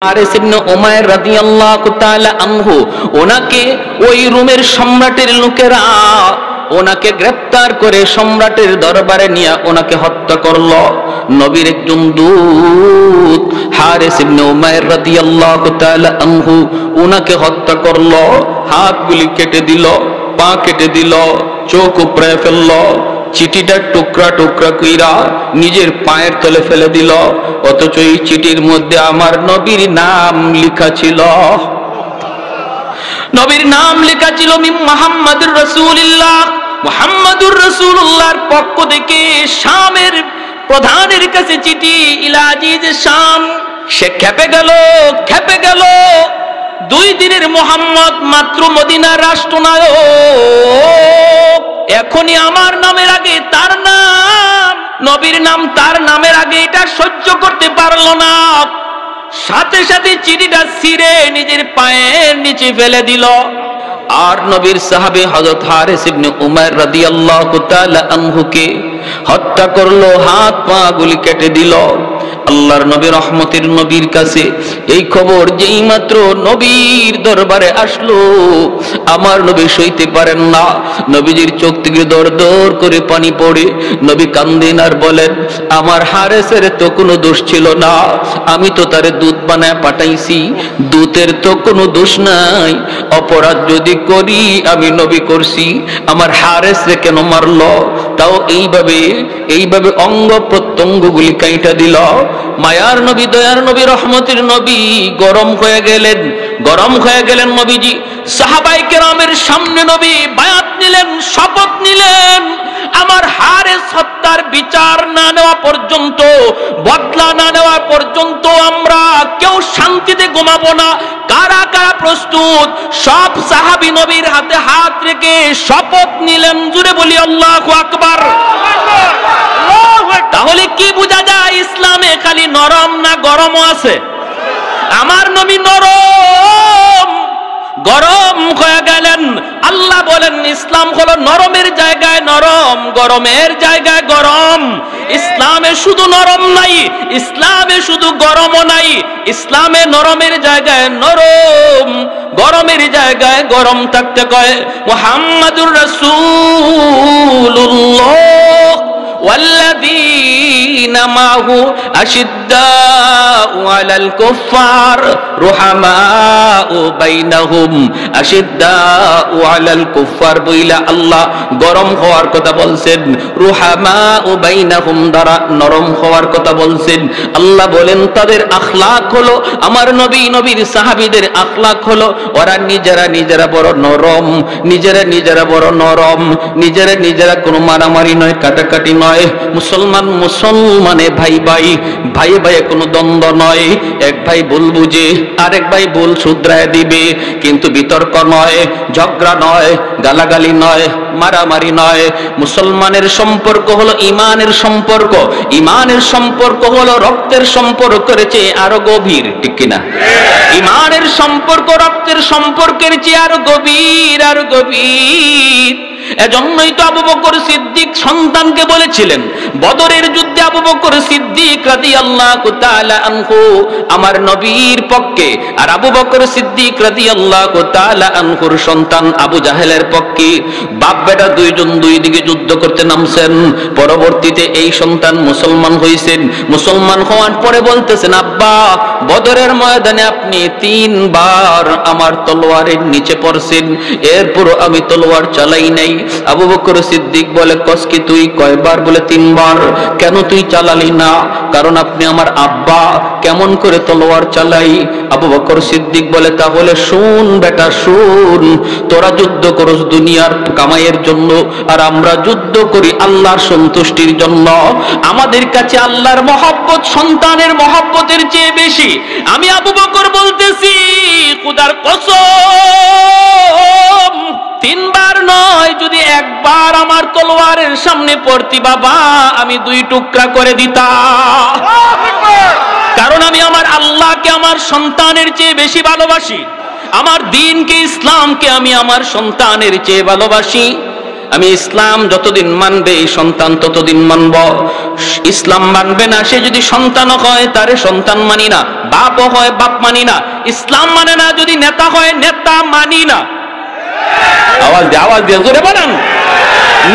হারিস ইবনে উমাইর রাদিয়াল্লাহু তাআলা আনহু ওনাকে ওই রোমের সম্রাটের লোকেরা ওনাকে গ্রেফতার করে সম্রাটের দরবারে নিয়ে ওনাকে হত্যা করলো। নবীর একজন দূত হারিস ইবনে উমাইর রাদিয়াল্লাহু তাআলা আনহু ওনাকে হত্যা করলো। হাতগুলি কেটে দিল, পা কেটে দিল, চোখ উপড়ে ফেললো, চিঠিটা টুকরা টুকরা কইরা নিজের পায়ের তলে ফেলে দিল। অথচ এই চিঠির মধ্যে আমার নবীর নাম লেখা ছিল। নবীর নাম লেখা ছিল মুহাম্মাদুর রাসূলুল্লাহ। মুহাম্মাদুর রাসূলুল্লাহর পক্ষ থেকে শামের প্রধানের কাছে চিঠি, ইলা আজিজ শাম। সে খেপে গেল। 2 দিনের মুহাম্মদ মাত্র মদিনার রাষ্ট্রনায়ক, এখনই আমার নামের আগে তার নাম, নবীর নাম তার নামের আগে এটা সহ্য করতে পারলো না। সাথে সাথে চিঠিটা ছিঁড়ে নিজের পায়ের নিচে ফেলে দিল। আর নবীর সাহাবী হযরত হারিস ইবনে উমাইর রাদিয়াল্লাহু তাআলা আনহুকে হত্যা করলো, হাত পা গুলি কেটে দিল। আল্লাহর নবী রহমতের নবীর কাছে এই খবর যেই মাত্র নবীর দরবারে আসলো, আমার নবী সইতে পারেন না। নবীজির চোখ থেকে দর দর করে পানি পড়ে। নবী কান্দেন আর বলেন, আমার হারিসের তো কোনো দোষ ছিল না, আমি তো তারে দূত বানায় পাঠাইছি, দূতের তো কোনো দোষ নাই। অপরাধ যদি করি আমি নবী করছি, আমার হারিসে কেন মারলো? তাও এইভাবে অঙ্গ প্রত্যঙ্গগুলি কাইটা দিল। মায়ার নবী, দয়ার নবী, রহমতের নবী গরম হয়ে গেলেন নবীজি। সাহাবায়ে কেরামের সামনে নবী বায়াত নিলেন, শপথ নিলেন, আমার হারিস হত্যার বিচার না নেওয়া পর্যন্ত, বদলা না নেওয়া পর্যন্ত আমরা কেউ শান্তিতে ঘুমাবো না। কারা কারা প্রস্তুত? সব সাহাবী নবীর হাতে হাত রেখে শপথ নিলেন। জুড়ে বলি আল্লাহু আকবার। তাহলে কি বোঝা যায়? ইসলামে খালি নরম না গরমও আছে? আমার নবী গরম হয়ে গেলেন। আল্লাহ বলেন ইসলাম হলো নরমের জায়গায় নরম, গরমের জায়গায় গরম। ইসলামে শুধু নরম নাই, ইসলামে শুধু গরমও নাই, ইসলামে নরমের জায়গায় নরম, গরমের জায়গায় গরম থাকতে কয়। মুহাম্মাদুর রাসূলুল্লাহ والذين معه أشداء على الكفار رحماء بينهم أشداء على الكفار বইলা আল্লাহ গরম হওয়ার কথা বলছেন, রুহামাউ বাইনাহুম দ্বারা নরম হওয়ার কথা বলছেন। আল্লাহ বলেন তাদের আখলাক হলো, আমার নবীর সাহাবীদের আখলাক হলো ওরা নিজেরা বড় নরম, নিজেরা বড় নরম, নিজেরা কোনো মারামারি নয়, কাটাকাটি নয়। মুসলমানে ভাই কোনো দ্বন্দ্ব নয়। এক ভাই ভুল বুঝে আরেক ভাই ভুল শুধরায় দিবে, কিন্তু বিতর্ক নয়, ঝগড়া নয়, গালাগালি নয়, মারামারি নয়। মুসলমানের সম্পর্ক হলো ইমানের সম্পর্ক, ইমানের সম্পর্ক হলো রক্তের সম্পর্কের চেয়ে আরো গভীর, ঠিক কিনা? ইমানের সম্পর্ক রক্তের সম্পর্কের চেয়ে আরো গভীর। এজন্যই তো আবু বকর সিদ্দিক সন্তানকে বলেছিলেন, বদরের যুদ্ধে আবু বকর সিদ্দিক রাদিয়াল্লাহু তাআলা আনহু আমার নবীর পক্ষে, আর আবু বকর সিদ্দিক রাদিয়াল্লাহু তাআলা আনহুর সন্তান আবু জাহেলের পক্ষে। বাপ বেটা দুইজন দুই দিকে যুদ্ধ করতে নামছেন। পরবর্তীতে এই সন্তান মুসলমান হয়েছেন। মুসলমান হওয়ার পরে বলতেছেন, আব্বা বদরের ময়দানে আপনি 3 বার আমার তলোয়ারের নিচে পড়ছেন, এরপরও আমি তলোয়ার চালাই নাই। আবু বকর সিদ্দিক বলে, কসকি তুই কয়বার? বলে 3 বার। কেন তুই চালালি না? কারণ আপনি আমার আব্বা, কেমন করে তলোয়ার চালাই? আবু বকর সিদ্দিক বলে, তাহলে শুন বেটা শুন, তোরা যুদ্ধ করস দুনিয়ার কামাইয়ের জন্য, আর আমরা যুদ্ধ করি আল্লাহর সন্তুষ্টির জন্য। আমাদের কাছে আল্লাহর মহব্বত সন্তানের মহব্বতের চেয়ে বেশি। আমি আবু বকর বলতেছি, খোদার কসম 3 বার নয়, যদি 1 বার আমার তলোয়ারের সামনে পড়তি বাবা, আমি 2 টুকরা করে দিতাম। কারণ আমি আমার আল্লাহকে আমার সন্তানের চেয়ে বেশি ভালোবাসি, আমার দ্বীনকে ইসলামকে আমি আমার সন্তানের চেয়ে ভালোবাসি। আমি ইসলাম যতদিন মানবে এই সন্তান ততদিন মানব। ইসলাম মানবে না সে যদি সন্তানও হয় তারে সন্তান মানি না, বাপও হয় বাপ মানি না। ইসলাম মানে না যদি নেতা হয় নেতা মানি না। আওয়াজ দিয়ে জোরে বলেন।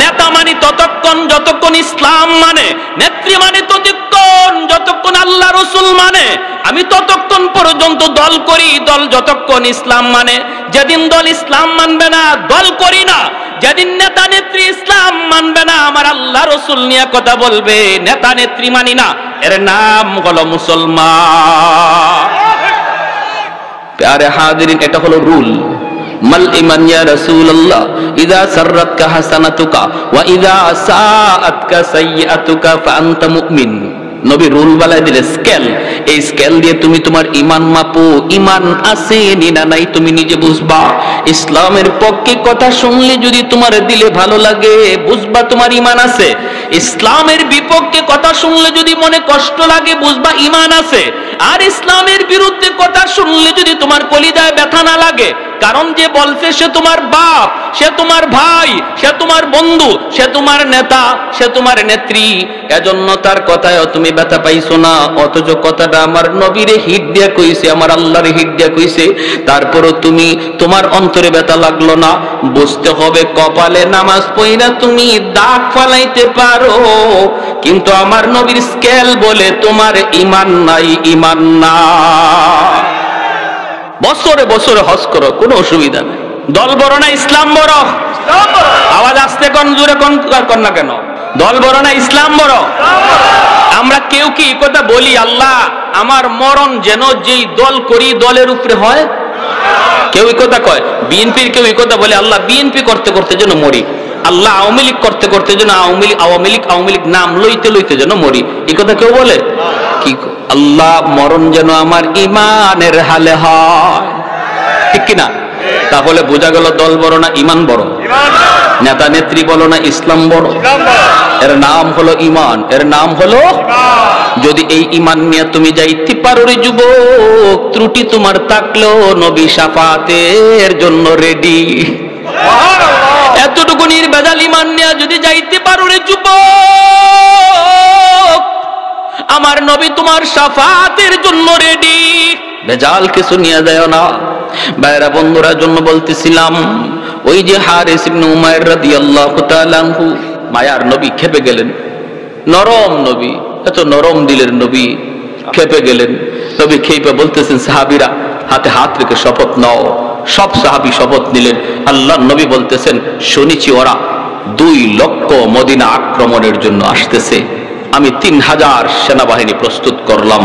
নেতা মানি ততক্ষণ যতক্ষণ ইসলাম মানে, নেত্রী মানে ততক্ষণ যতক্ষণ আল্লাহ রসুল মানে। আমি ততক্ষণ পর্যন্ত দল করি, দল যতক্ষণ ইসলাম মানে। যেদিন দল ইসলাম মানবে না দল করি না। যেদিন নেতা নেত্রী ইসলাম মানবে না, আমার আল্লাহ রসুল নিয়ে কথা বলবে, নেতা নেত্রী মানি না, এর নাম হলো মুসলমান। প্যারে হাজিরিন, এটা হলো রুল। মাল ইমান ইয়া রাসূলুল্লাহ ইযা সাররাতকা হাসানাতুকা ওয়া ইযা সাআতকা সাইয়্যাতুকা ফাআনতা মুমিন। নবী রুল বানায় দিলে স্কেল, এই স্কেল দিয়ে তুমি তোমার ঈমান মাপো, ঈমান আছে না নাই তুমি নিজে বুঝবা। ইসলামের পক্ষে কথা শুনলে যদি তোমার দিলে ভালো লাগে বুঝবা তোমার ঈমান আছে। ইসলামের বিপক্ষে কথা শুনলে যদি মনে কষ্ট লাগে বুঝবা ঈমান আছে। আর ইসলামের বিরুদ্ধে কথা শুনলে যদি তোমার কলিজায় ব্যথা না লাগে, কারণ যে বলছে সে তোমার বাপ, সে তোমার ভাই, সে তোমার বন্ধু, সে তোমার নেতা, সে তোমার নেত্রী, এজন্য তার কথায় তুমি ব্যথা পাইছো না। অথচ কথাটা আমার নবীরে হিট দিয়া কইছে, আমার আল্লাহরে হিট দিয়া কইছে, তারপরও তুমি তোমার অন্তরে ব্যথা লাগলো না। বুঝতে হবে কপালে নামাজ পড়া তুমি দাগ ফালাইতে পারো, কিন্তু আমার নবীর স্কেল বলে তোমার ঈমান নাই, ঈমান না। বছরে বছরে হজ করো, কোনো অসুবিধা নেই। দল বড় না ইসলাম বড়? আওয়াজ আসতে কোন জোরে কোন না কেন? দল বড় না ইসলাম বড়? আমরা কেউ কি কথা বলি, আল্লাহ আমার মরণ যেন যেই দল করি দলের উপরে হয়? কেউ কথা কয়। বিএনপির কেউ কথা বলে, আল্লাহ বিএনপি করতে করতে যেন মরি, আল্লাহ আওয়ামী লীগ করতে করতে যেন আওয়ামী লীগ নাম লইতে লইতে যেন মরি। এই কথা কেউ বলে? কি আল্লাহ মরণ যেন আমার ঈমানের হালে হয়, ঠিক কিনা? তাহলে বোঝা গেল দল বড় না ঈমান বড়? নেতা নেত্রী বলো না ইসলাম বড়? এর নাম হলো ঈমান, এর নাম হলো। যদি এই ঈমান নিয়ে তুমি যাইতে পারো রে যুবক, ত্রুটি তোমার থাকলেও নবী শাফাতের জন্য রেডি। এতটুকু নির্ভেজাল ঈমান নিয়ে যদি যাইতে পারো রে যুবক, আমার নবী তোমার শাফাতের জন্য রেডি। ভেজাল কিছু নিয়ে যায় না। ভাইরা বন্ধুরা, জন্য বলতেছিলাম, ওই যে হারিস ইবনে উমাইর রাদিয়াল্লাহু তাআলা আনহু, মায়ার নবী খেপে গেলেন। নরম নবী, এত নরম দিলের নবী খেপে গেলেন। নবী খেপে বলতেছেন, সাহাবীরা হাতে হাত রেখে শপথ নাও। সব সাহাবী শপথ নিলেন। আল্লাহ নবী বলতেছেন, শুনেছি ওরা 2 লক্ষ মদিনা আক্রমণের জন্য আসতেছে। আমি 3000 সেনাবাহিনী প্রস্তুত করলাম।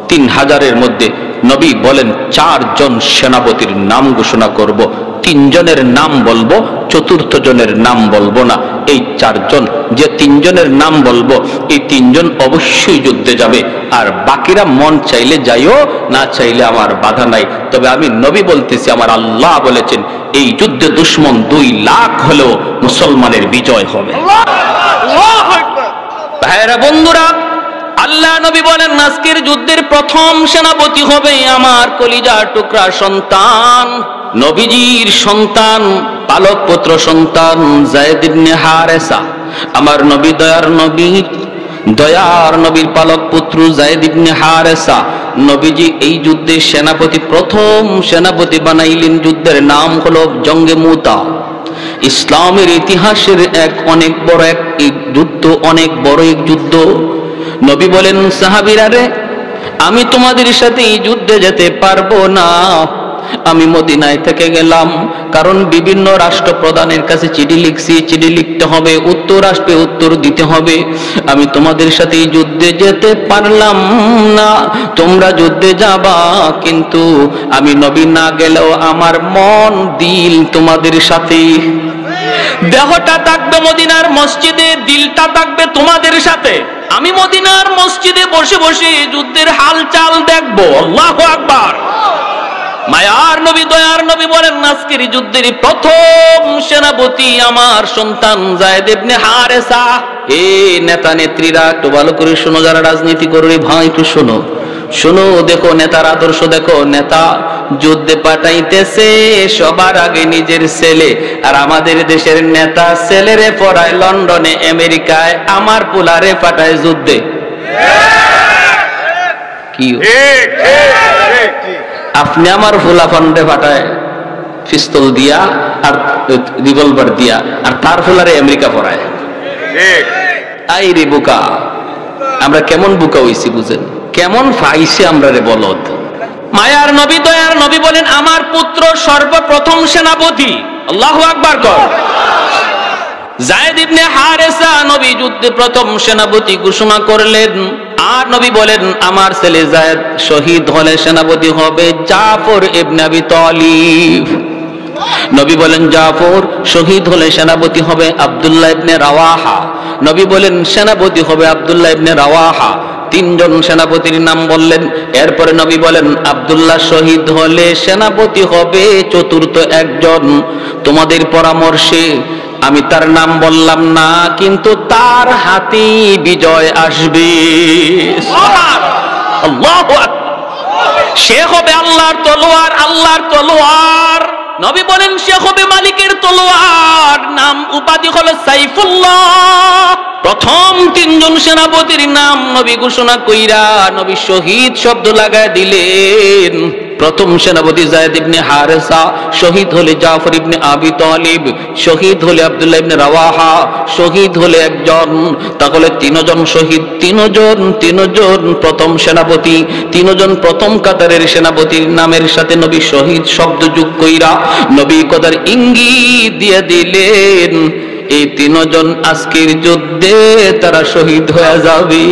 3000-এর মধ্যে নবী বলেন 4 জন সেনাপতির নাম ঘোষণা করব, 3 জনের নাম বলবো, 4র্থ জনের নাম বলবো না। এই 4 জন, যে 3 জনের নাম বলবো, এই 3 জন অবশ্যই যুদ্ধে যাবে, আর বাকিরা মন চাইলে যাইও, না চাইলে আমার বাধা নাই। তবে আমি নবী বলতেছি, আমার আল্লাহ বলেছেন এই যুদ্ধে দুশমন 2 লাখ হলেও মুসলমানের বিজয় হবে। ভাইরা বন্ধুরা, আল্লাহ নবী বলেন আজকের যুদ্ধের প্রথম সেনাপতি হবে আমার কলিজার টুকরা সন্তান, নবীজির সন্তান, পালক পুত্র সন্তান যায়েদ ইবনে হারেসা। আমার নবী দয়ার নবীর পালক পুত্র যায়েদ ইবনে হারেসা। নবীজি এই যুদ্ধের সেনাপতি, প্রথম সেনাপতি বানাইলেন। যুদ্ধের নাম হলো জঙ্গে মুতা। ইসলামের ইতিহাসের অনেক বড় এক যুদ্ধ, অনেক বড় এক যুদ্ধ। নবী বলেন, সাহাবীরা রে, আমি তোমাদের সাথে এই যুদ্ধে যেতে পারবো না। আমি মদিনায় থেকে গেলাম, কারণ বিভিন্ন রাষ্ট্রপ্রধানের কাছে চিঠি লিখছি, চিঠি লিখতে হবে, উত্তর আসবে, উত্তর দিতে হবে। আমি তোমাদের সাথে এই যুদ্ধে যেতে পারলাম না। তোমরা যুদ্ধে যাবা, কিন্তু আমি নবী না গেলেও আমার মন দিল তোমাদের সাথে। দেহটা থাকবে মদিনার মসজিদে, দিলটা থাকবে তোমাদের সাথে। আমি মদিনার মসজিদে বসে বসে যুদ্ধের হালচাল দেখবো। আল্লাহু আকবার। মায়ার নবী, দয়ার নবী বলেন আজকের যুদ্ধের প্রথম সেনাপতি আমার সন্তান যায়েদ ইবনে হারেসা। এ নেতা নেত্রীরা একটু ভালো করে শোনো, যারা রাজনীতি করবে ভাই একটু শোনো। শুনো, দেখো নেতার আদর্শ, দেখো নেতা যুদ্ধে পাঠাইতেছে সবার আগে নিজের ছেলে, আর আমাদের দেশের নেতা ছেলেরে পড়ায় লন্ডনে আমেরিকায়, আমার পোলারে পাঠায় যুদ্ধে। কি আপনি আমার ফুলাফান্ডে পাঠায় পিস্তল দিয়া আর রিভলভার দিয়া, আর তার ফুলারে আমেরিকা পড়ায়। আই রে বোকা, আমরা কেমন বোকা হইছি বুঝেন, কেমন ফাইছে আমরা রে বলদ। মায়ার নবী দয়ার নবী বলেন, আমার পুত্র সর্বপ্রথম সেনাপতি। আল্লাহু আকবার কর। যায়েদ ইবনে হারেসা নবী যুদ্ধে প্রথম সেনাপতি ঘোষণা করলেন, আর নবী বলেন আমার ছেলে যায়েদ শহীদ হলে সেনাপতি হবে জাফর ইবনে আবি তালিব। নবী বলেন জাফর শহীদ হলে সেনাপতি হবে আব্দুল্লাহ ইবনে রাওয়াহা। নবী বলেন সেনাপতি হবে আব্দুল্লাহ ইবনে রাওয়াহা। তিনজন সেনাপতির নাম বললেন। এরপরে নবী বলেন আব্দুল্লাহ শহীদ হলে সেনাপতি হবে চতুর্থ একজন, তোমাদের পরামর্শে আমি তার নাম বললাম না, কিন্তু তার হাতে বিজয় আসবে। আল্লাহু আকবার। সে হবে আল্লাহর তলোয়ার, আল্লাহর তলোয়ার। নবী বলেন সে হবে মালিকের তলোয়ার, নাম উপাধি হলো সাইফুল্লাহ। প্রথম তিনজন সেনাপতির নাম নবী ঘোষণা কইরা নবী শহীদ শব্দ লাগায় দিলেন। প্রথম সেনাপতি যায়েদ ইবনে হারেসা, শহীদ হলে জাফর ইবনে আবি তালিব, শহীদ হলে আব্দুল্লাহ ইবনে রাওয়াহা, শহীদ হলে একজন। তাহলে তিনজন শহীদ, তিনজন প্রথম সেনাপতি, তিনজন প্রথম কাতারের সেনাপতির নামের সাথে নবী শহীদ শব্দ যোগ কইরা নবী কদার ইঙ্গিত দিয়ে দিলেন এই তিনজন আজকের যুদ্ধে তারা শহীদ হয়ে যাবে।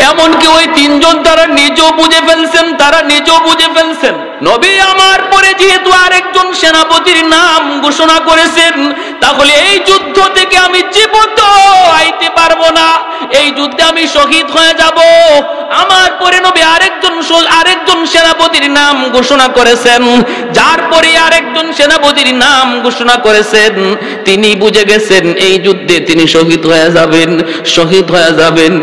এমনকি ওই তিনজন তারা নিজেও বুঝে ফেলছেন, নবী আমার পরে যেহেতু আরেকজন সেনাপতির নাম ঘোষণা করেছেন, তাহলে এই যুদ্ধ থেকে আমি জীবিত আইতে পারবো না, এই যুদ্ধে আমি শহীদ হয়ে যাব। আমার পরে নবী আরেকজন সেনাপতির নাম ঘোষণা করেছেন, যার পরে আরেকজন সেনাপতির নাম ঘোষণা করেছেন। তিনি বুঝে গেছেন এই যুদ্ধে তিনি শহীদ হয়ে যাবেন।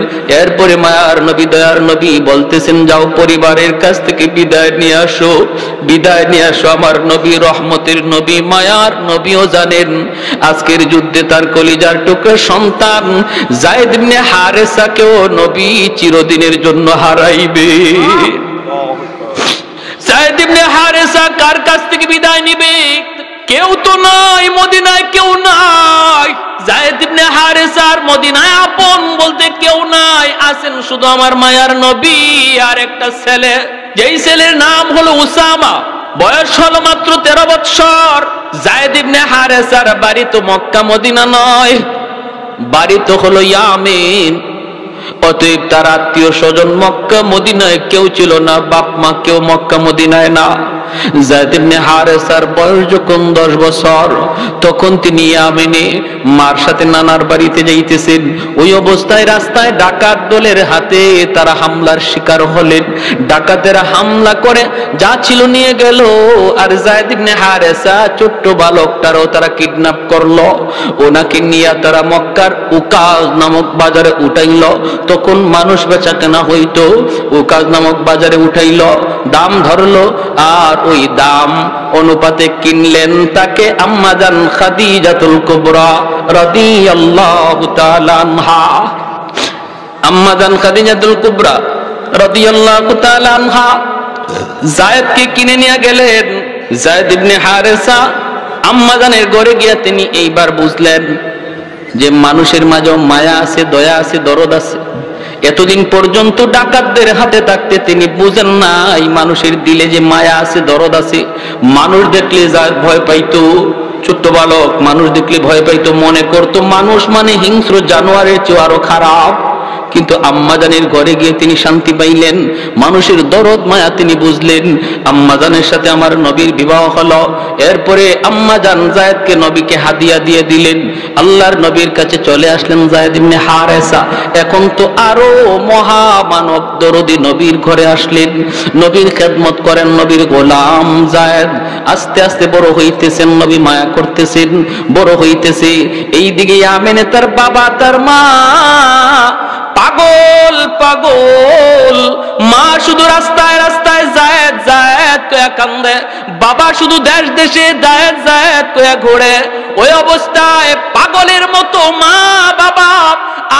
এরপরে মায়ার নবী দয়ার নবী বলতেছেন যাও পরিবারের কাছ থেকে বিদায় নিয়ে আসো। আমার নবী রহমতের নবী, মায়ার নবীও জানেন আজকের যুদ্ধে তার কলিজার টুকরা সন্তান যায়েদ ইবনে হারেসাকেও নবী চিরদিনের জন্য হারাইবে। যায়েদ ইবনে হারেসা কার কাছ থেকে বিদায় নিবে? কেউ তো নাই, মদিনায় কেউ নাই। যায়েদ ইবনে হারেসার মদিনায় আপন বলতে কেউ নাই, আছেন শুধু আমার মায়ার নবী আর একটা ছেলে, যেই ছেলের নাম হলো উসামা। বয়স হলো মাত্র 13 বছর। যায়েদ ইবনে হারেসার বাড়ি তো মক্কা মদিনা নয়, বাড়ি তো হলো ইয়ামেন। অতএব তার আত্মীয় স্বজন মক্কা মদিনায় কেউ ছিল না, বাপ মা কেউ মক্কা মদিনায় না। যায়েদ ইবনে হারেসার বয়স যখন 10 বছর, তখন তিনি ইয়ামেনে মার সাথে নানার বাড়িতে যাইতেছেন। ওই অবস্থায় রাস্তায় ডাকাত দলের হাতে তারা হামলার শিকার হলেন। ডাকাতেরা হামলা করে যা ছিল নিয়ে গেল, আর যায়েদ ইবনে হারেসা ছোট্ট বালকটারও তারা কিডন্যাপ করলো। ওনাকে নিয়ে তারা মক্কার উকাজ নামক বাজারে উঠাইল। তখন মানুষ বেচা কেনা হইতো, উকাজ নামক বাজারে উঠাইল, দাম ধরলো, আর ওই দাম অনুপাতে কিনলেন তাকে আম্মাজান খাদিজাতুল কুবরা রাদিয়াল্লাহু তাআলা আনহা। আম্মাজান খাদিজাতুল কুবরা রাদিয়াল্লাহু তাআলা আনহা যায়েদকে কিনে নিয়ে গেলেন। যায়েদ ইবনে হারেসা আম্মাজানের ঘরে গিয়া তিনি এইবার বুঝলেন যে মানুষের মাঝেও মায়া আছে, দয়া আছে, দরদ আছে। এতদিন পর্যন্ত ডাকাতদের হাতে থাকতে তিনি বুঝেন না এই মানুষের দিলে যে মায়া আছে, দরদ আছে। মানুষ দেখলে যা ভয় পাইতো, ছোট্ট বালক মানুষ দেখলে ভয় পাইতো, মনে করতো মানুষ মানে হিংস্র জানোয়ারের চেয়ে আরো খারাপ। কিন্তু আম্মাজানের ঘরে গিয়ে তিনি শান্তি পাইলেন, মানুষের দরদ মায়া তিনি বুঝলেন। আম্মাজানের সাথে আমার নবীর বিবাহ হলো। এরপরে আম্মাজান যায়েদকে নবীকে হাদিয়া দিয়ে দিলেন। আল্লাহর নবীর কাছে চলে আসলেন যায়েদ ইবনে হারেসা। এখন তো আরো মহামানব দরদি নবীর ঘরে আসলেন, নবীর খেদমত করেন, নবীর গোলাম যায়েদ। আস্তে আস্তে বড় হইতেছেন, নবী মায়া করতেছেন, বড় হইতেছে। এইদিকে ইয়ামেনে তার বাবা তার মা পাক পাগল পাগল। মা শুধু রাস্তায় রাস্তায় জায়েদ জায়েদ কয়া কান্দে, বাবা শুধু দেশ দেশে জায়েদ জায়েদ কয়া ঘোরে। ওই অবস্থায় পাগলের মতো মা বাবা,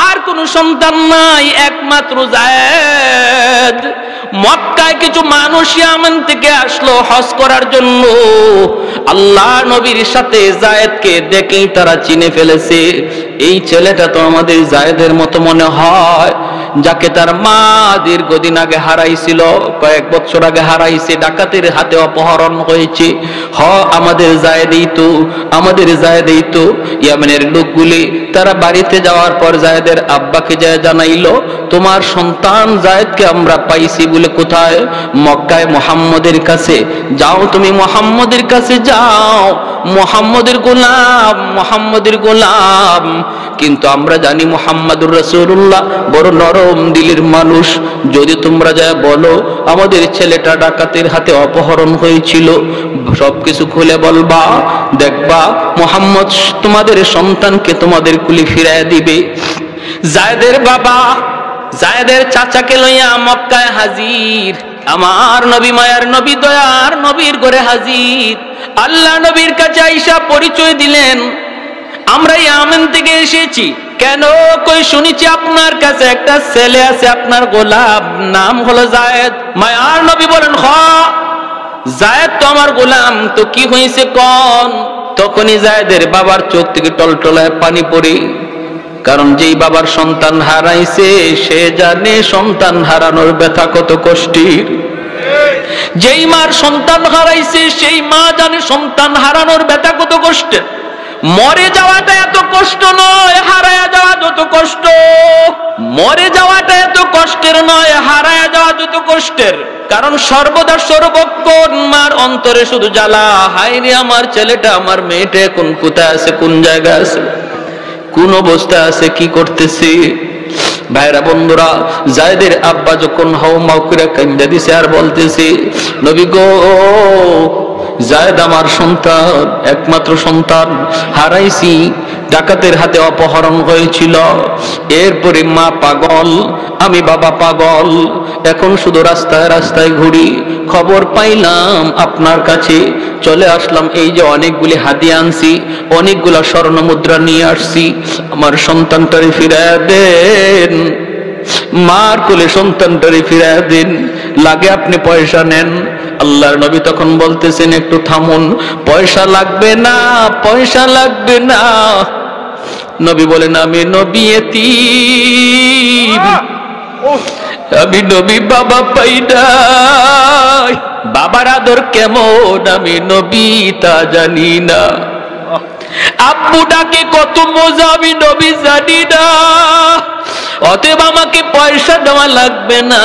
আর কোন সন্তান নাই, একমাত্র জায়েদ। মক্কায় কিছু মানুষ ইয়ামান থেকে আসলো হজ করার জন্য। আল্লাহ নবীর সাথে জায়েদকে দেখেই তারা চিনে ফেলেছে, এই ছেলেটা তো আমাদের জায়েদের মতো মনে হয়, যাকে তার মা দীর্ঘদিন আগে হারাইছিল, কয়েক বছর আগে হারাইছে, ডাকাতের হাতে অপহরণ হয়েছে। আমাদের জায়েদই তো, আমাদের জায়েদই তো। ইয়ামানের লোকগুলি তারা বাড়িতে যাওয়ার পর জায়েদের আব্বাকে যায় জানাইল, তোমার সন্তান জায়েদকে আমরা পাইছি বলে। কোথায়? মক্কায় মুহাম্মদের কাছে। যাও তুমি মুহাম্মদের কাছে যাও, মুহাম্মদের গোলাম, মুহাম্মদের গোলাম। কিন্তু আমরা জানি মুহাম্মাদুর রাসূলুল্লাহ বড় নরম দিলের মানুষ। যদি তোমরা যায় বলো আমাদের ছেলেটা ডাকাতের হাতে অপহরণ হয়েছিল, সবকিছু খুলে বলবা, দেখবা মুহাম্মদ তোমাদের সন্তানকে তোমাদের কুলি ফিরায় দিবে। জায়েদের বাবা জায়েদের চাচাকে লইয়া মক্কায় হাজির। আমার নবী, মায়ার নবী, দয়ার নবীর ঘরে হাজির। আল্লাহ নবীর কাছে আইসা পরিচয় দিলেন, আমরা ইয়ামান থেকে এসেছি। কেন? কই শুনেছি আপনার কাছে একটা ছেলে আছে, আপনার গোলাম, নাম হলো জায়েদ। মায়ার নবী বলেন, হ জায়েদ তো আমার গোলাম, তো কি হয়েছে কোন? তখনই জায়েদের বাবার চোখ থেকে টলটলায় পানি পড়ে, কারণ যেই বাবার সন্তান হারাইছে সে জানে সন্তান হারানোর ব্যথা কত কষ্টের। যেই মার সন্তান হারাইছে সেই মা জানে সন্তান হারানোর ব্যথা কত কষ্টের। মরে যাওয়াটা এত কষ্ট নয়, হারায়া যাওয়া যত কষ্ট। মরে যাওয়াটা এত কষ্টের নয়, হারায়া যাওয়া যত কষ্টের। কারণ সর্বদা সর্বক্ষণ মার অন্তরে শুধু জ্বালা, হায় রে আমার ছেলেটা, আমার মেয়েটা এখন কোথায় আছে, কোন জায়গায় আছে, কোন অবস্থা আছে, কি করতেছে। ভাইরা বন্ধুরা, জায়েদের আব্বা যখন হাওমাও করে কান্দা দিছে আর বলতেছে, নবী গো, জায়েদ আমার সন্তান, একমাত্র সন্তান হারাইছি, ডাকাতের হাতে অপহরণ হয়েছিল। এরপরে মা পাগল, আমি বাবা পাগল, এখন শুধু রাস্তায় রাস্তায় ঘুরি। খবর পাইলাম আপনার কাছে, চলে আসলাম। এই যে অনেকগুলি হাদিয়া আনছি, অনেকগুলা স্বর্ণ মুদ্রা নিয়ে আসছি, আমার সন্তানটারে ফিরাইয়া দেন, মার কোলে সন্তানটারে ফিরাইয়া দেন, লাগে আপনি পয়সা নেন। আল্লাহর নবী তখন বলতেছেন, একটু থামুন, পয়সা লাগবে না, পয়সা লাগবে না। নবী বলেন, আমি নবী এতিম, আমি নবী বাবা পাই নাই, বাবার আদর কেমন আমি নবী তা জানি না, আব্বু ডাকে কত মজা আমি নবী জানি না, অতএব আমাকে পয়সা দেওয়া লাগবে না,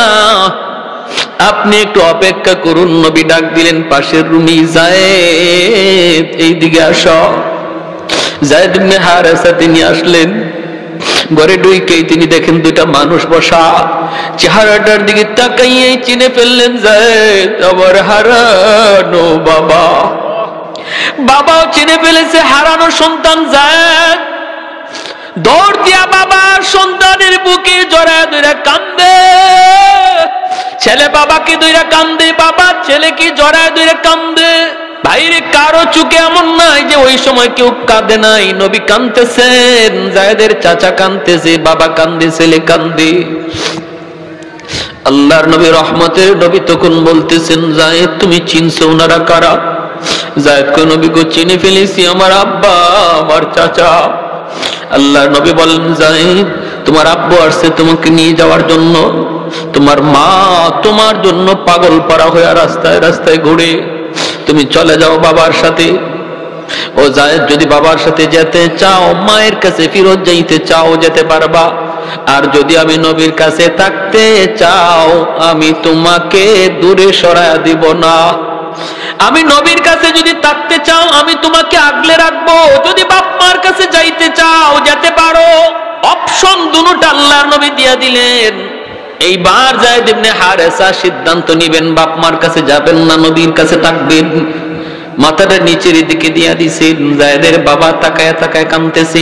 আপনি একটু অপেক্ষা করুন। নবী ডাক দিলেন পাশের রুমে, জায়েদ এইদিকে আসো। জায়েদ ইবনে হারেসা তিনি আসলেন। ঘরে ঢুকেই তিনি দেখেন দুইটা মানুষ বসা, চেহারাটার দিকে তাকাইয়েই চিনে ফেললেন, জায়েদ আমার হারানো বাবা। বাবাও চিনে ফেলেছে হারানো সন্তান জায়েদ। দৌড় দিয়া বাবা সন্তানের বুকে জড়ায় ধরে কান্দে, ছেলে বাবাকে ধরে কান্দে, বাবা ছেলেকে জড়ায় ধরে কান্দে। ভাইরে কারো চোখে এমন নাই যে ওই সময় কেউ কাঁদে নাই। নবী কাঁদতেছেন, জায়েদের চাচা কাঁদতেছে, বাবা কান্দে, ছেলে কান্দে। আল্লাহর নবী রহমতের নবী তখন বলতেছেন, জায়েদ তুমি চিনছো ওনারা কারা? জায়েদ কো নবী গো চিনে ফেলেছি, আমার আব্বা, আমার চাচা। আল্লাহর নবী বলেন, জায়েদ তোমার আব্বু আসছে তোমাকে নিয়ে যাওয়ার জন্য, তোমার মা তোমার জন্য পাগল পারা হয়ে রাস্তায় রাস্তায় ঘুরে, তুমি চলে যাও বাবার সাথে। ও জায়েদ যদি বাবার সাথে যেতে চাও, মায়ের কাছে ফিরত যাইতে চাও, যেতে পারবা। আর যদি আমি নবীর কাছে থাকতে চাও, আমি তোমাকে দূরে সরায়া দিব না। আমি নবীর কাছে যদি থাকতে চাও, আমি তোমাকে আগলে রাখবো। যদি বাপ মার কাছে যাইতে চাও, যেতে পারো। অপশন দুটোটা আল্লাহর নবী দিয়া দিলেন। এইবার জায়েদ ইবনে হারেসা সিদ্ধান্ত নিবেন, বাপ মার কাছে যাবেন না, নবীর কাছে থাকবেন। মাথাটা নিচের দিকে দিয়া দিছেন। জায়েদের বাবা তাকায় তাকায় কাঁদতেছে,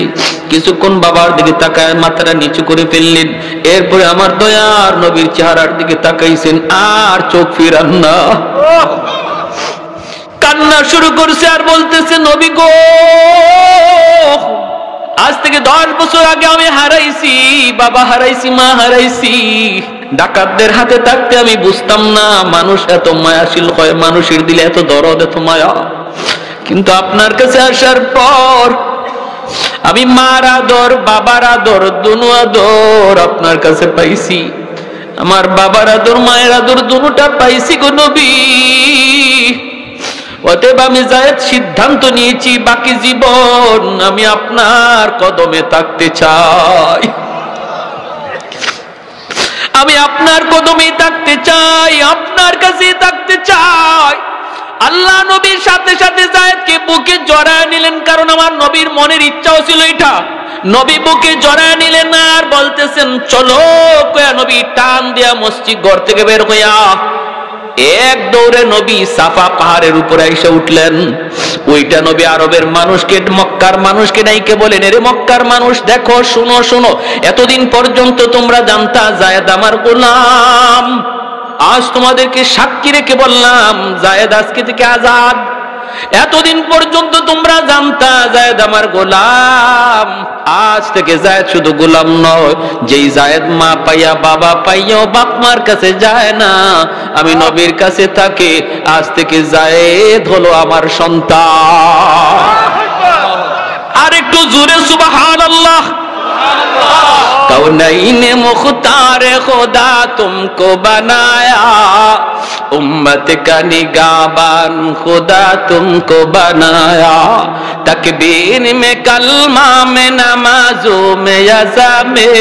কিছুক্ষণ বাবার দিকে তাকায় মাথাটা নিচু করে ফেললেন। এরপরে আমার দয়ার নবীর চেহারার দিকে তাকাইছেন, আর চোখ ফিরান না। কান্না শুরু করছে আর বলতেছে, নবী গো, আজ থেকে 10 বছর আগে আমি হারাইছি, বাবা হারাইছি, মা হারাইছি। ডাকাতদের হাতে থাকতে আমি বুঝতাম না মানুষ এত মায়াশীল হয়, মানুষের দিলে এত দরদ, এত মায়া। কিন্তু আপনার কাছে আসার পর আমি মার আদর, বাবার আদর, দুনো আদর আপনার কাছে পাইছি। আমার বাবার আদর, মায়ের আদর দুটোটা পাইছি গো নবী। অতএব আমি জায়েদ সিদ্ধান্ত নিয়েছি, বাকি জীবন আমি আপনার কদমে থাকতে চাই, আমি আপনার কদমে থাকতে চাই, আপনার কাছে থাকতে চাই। আল্লাহ নবীর সাথে সাথে জায়েদকে বুকে জড়ায় নিলেন, কারণ আমার নবীর মনের ইচ্ছাও ছিল এটা। নবী বুকে জড়ায় নিলেন আর বলতেছেন, চলো। কয়া নবী টান দিয়া মসজিদ ঘর থেকে বের হইয়া এক দৌড়ে নবী সাফা পাহাড়ের উপরে এসে উঠলেন। ওইটা নবী আরবের মানুষকে, মক্কার মানুষকে নাইকে বলেন, এরে মক্কার মানুষ দেখো, শুনো শুনো, এতদিন পর্যন্ত তোমরা জানতা জায়েদ আমার গোলাম, আজ তোমাদেরকে সাক্ষী রেখে বললাম জায়েদ আজকে থেকে আজাদ। এতদিন পর্যন্ত তোমরা জানতা জায়েদ আমার গোলাম, আজ থেকে জায়েদ শুধু গোলাম নয়, যেই জায়েদ মা পাইয়া বাবা পাইয়া বাপ মার কাছে যায় না, আমি নবীর কাছে থাকে, আজ থেকে জায়েদ হলো আমার সন্তান। আর একটু জোরে সুবহানাল্লাহ। कौनैन मुख्तार खुदा तुमको बनाया, उम्मत का निगाहबान खुदा तुमको बनाया, तकबीर में कलमा में नमाजों में यज़ा में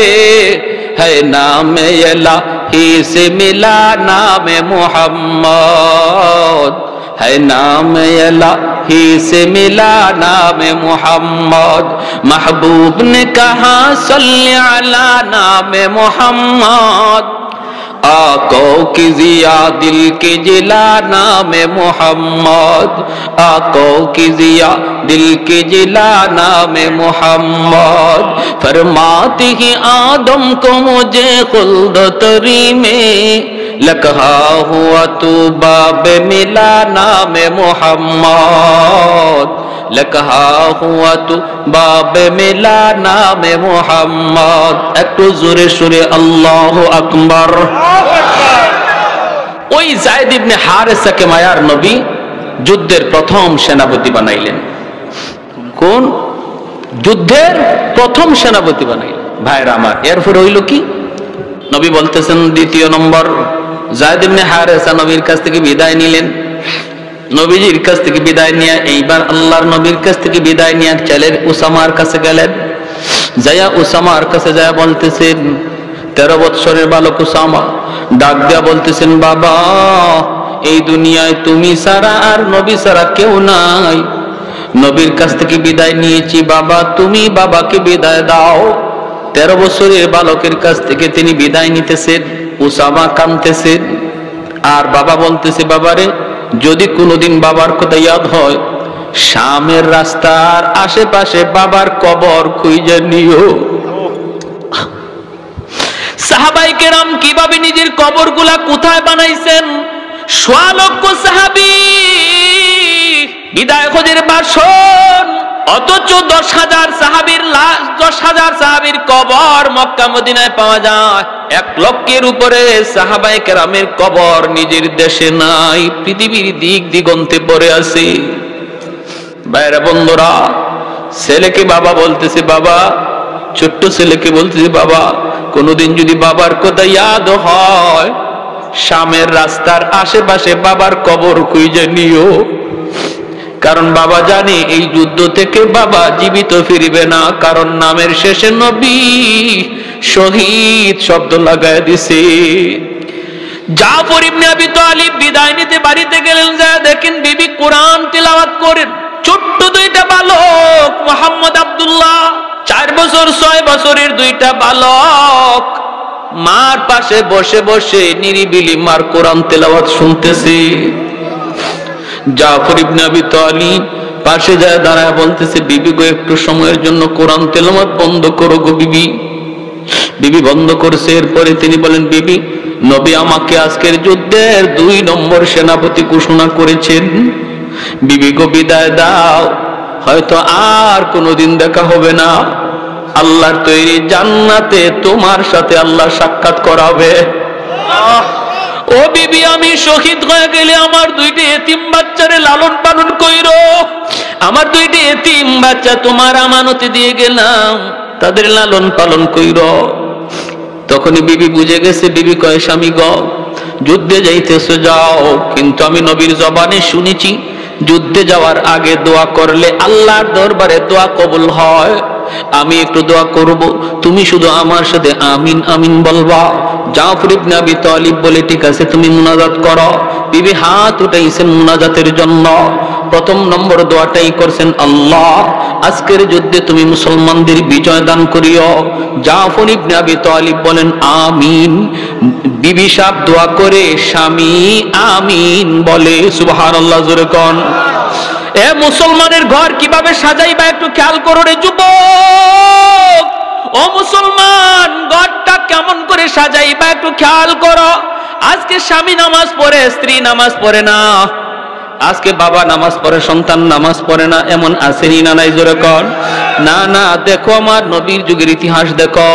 है नाम इलाही से मिला नाम मोहम्मद, है नाम इलाही से मिला नाम मोहम्मद। महबूब ने कहा सल्ली अला नाम मोहम्मद, आको की जिया दिल की जिला नाम मोहम्मद, आको की जिया दिल की जिला नाम मोहम्मद। फरमाती ही आदम को मुझे खुल्द तरी में, लकहा हुआ तू बाब मिला नाम मोहम्मद, लकहा हुआ तू बाब मिला नाम मोहम्मद। একটু জোরে সুরে আল্লাহু আকবার। ওই জায়েদ ইবনে হারেসাকে মায়ার নবী যুদ্ধের প্রথম সেনাপতি বানাইলেন। কোন যুদ্ধের প্রথম সেনাপতি বানাইলেন? ভাইরা আমার, এরপর হইল কি? নবী বলতেছেন, দ্বিতীয় নম্বর, জায়েদ ইবনে হারেসা নবীর কাছ থেকে বিদায় নিলেন। নবীজির কাছ থেকে বিদায় নিয়ে এইবার আল্লাহর নবীর কাছ থেকে বিদায় নিয়ে ছেলের উসামার কাছে গেলেন। যায়া উসামার কাছে যায়া বলতেছেন, 13 বৎসরের বালক উসামা ডাক দিয়া বলতেছেন, বাবা এই দুনিয়ায় তুমি ছাড়া আর নবী ছাড়া কেউ নাই, নবীর কাছ থেকে বিদায় নিয়েছি, বাবা তুমি বাবাকে বিদায় দাও। 13 বছরের বালকের কাছ থেকে তিনি বিদায় নিতেছেন। উসামা কাঁদতেছেন আর বাবা বলতেছে, বাবারে যদি কোনোদিন বাবার কথা ইয়াদ হয়, শামের রাস্তার আশেপাশে বাবার কবর খুঁজে নিও। সাহাবায়ে কেরাম কিভাবে নিজের কবরগুলা কোথায় বানাইছেন? 1.5 লক্ষ সাহাবী বিদায় খোঁজের বাসন, অথচ 10,000 সাহাবীর লাশ, 10,000 সাহাবীর কবর মক্কা মদিনায় পাওয়া যায়। 1 লক্ষের উপরে সাহাবায়ে কেরামের কবর নিজের দেশে নাই, পৃথিবীর দিক দিগন্তে পড়ে আছে। ভাইরা বন্ধুরা, ছেলেকে বাবা বলতেছে, বাবা, ছোট্ট ছেলেকে বলতেছে, বাবা কোনোদিন যদি বাবার কথা ইয়াদ হয়, শামের রাস্তার আশেপাশে বাবার কবর খুঁজে নিও, কারণ বাবা জানে এই যুদ্ধ থেকে বাবা জীবিত ফিরবে না, কারণ নামের শেষে নবী শহীদ শব্দ লাগায় দিছে। জাফর ইবনে আবি তালিব বিদায় নিতে বাড়িতে গেলেন, যা দেখেন বিবি কোরআন তিলাওয়াত করেন। ছোট্ট 2টা বালক, মোহাম্মদ আব্দুল্লাহ 4 বছর 6 বছরের 2টা বালক মার পাশে বসে বসে নিরিবিলি মার কোরআন তেলাওয়াত শুনতেছে। জাফর ইবনে আবি তালিব পাশে যায় দাঁড়ায় বলতেছে, বিবি গো একটু সময়ের জন্য কোরআন তেলাওয়াত বন্ধ করো গো বিবি। বিবি বন্ধ করছে। এরপরে তিনি বলেন, বিবি, নবী আমাকে আজকের যুদ্ধের 2 নম্বর সেনাপতি ঘোষণা করেছেন। বিবি গো বিদায় দাও, হয়তো আর কোনোদিন দেখা হবে না। আল্লাহর তৈরি জান্নাতে তোমার সাথে আল্লাহ সাক্ষাৎ করাবে। ও বিবি, আমি শহীদ হয়ে গেলে আমার 2টি এতিম বাচ্চারে লালন পালন কইরো। আমার 2টি এতিম বাচ্চা তোমার আমানতে দিয়ে গেলাম, তাদের লালন পালন কইরো। তখনই বিবি বুঝে গেছে। বিবি কয়, স্বামী গো, যুদ্ধে যাইতেছো যাও, কিন্তু আমি নবীর জবানে শুনেছি যুদ্ধে যাওয়ার আগে দোয়া করলে আল্লাহর দরবারে দোয়া কবুল হয়। আমি একটু দোয়া করব, তুমি শুধু আমার সাথে আমিন আমিন বলবা। জাফর ইবনে আবি তালিব বলে, ঠিক আছে, তুমি মুনাজাত করো। বিবি হাত উঠাইছেন মুনাজাতের জন্য। প্রথম নম্বর দোয়াটাই করছেন, আল্লাহ আজকের যুদ্ধে তুমি মুসলমানদের বিজয় দান করিও। জাফর ইবনে আবি তালিব বলেন আমিন। বিবি সাহেব দোয়া করে, স্বামী আমিন বলে। সুবহানাল্লাহ, জোরে কোন। এ মুসলমানের ঘর কিভাবে সাজাইবা একটু খেয়াল করো রে যুবক। ও মুসলমান, ঘরটা কেমন করে সাজাইবা একটু খেয়াল করো। আজকে স্বামী নামাজ পড়ে, স্ত্রী নামাজ পড়ে না। আজকে বাবা নামাজ পড়ে, সন্তান নামাজ পড়ে না, এমন আসেনি না নাই? জোরে কর। না না, দেখো আমার নবীর যুগের ইতিহাস দেখো।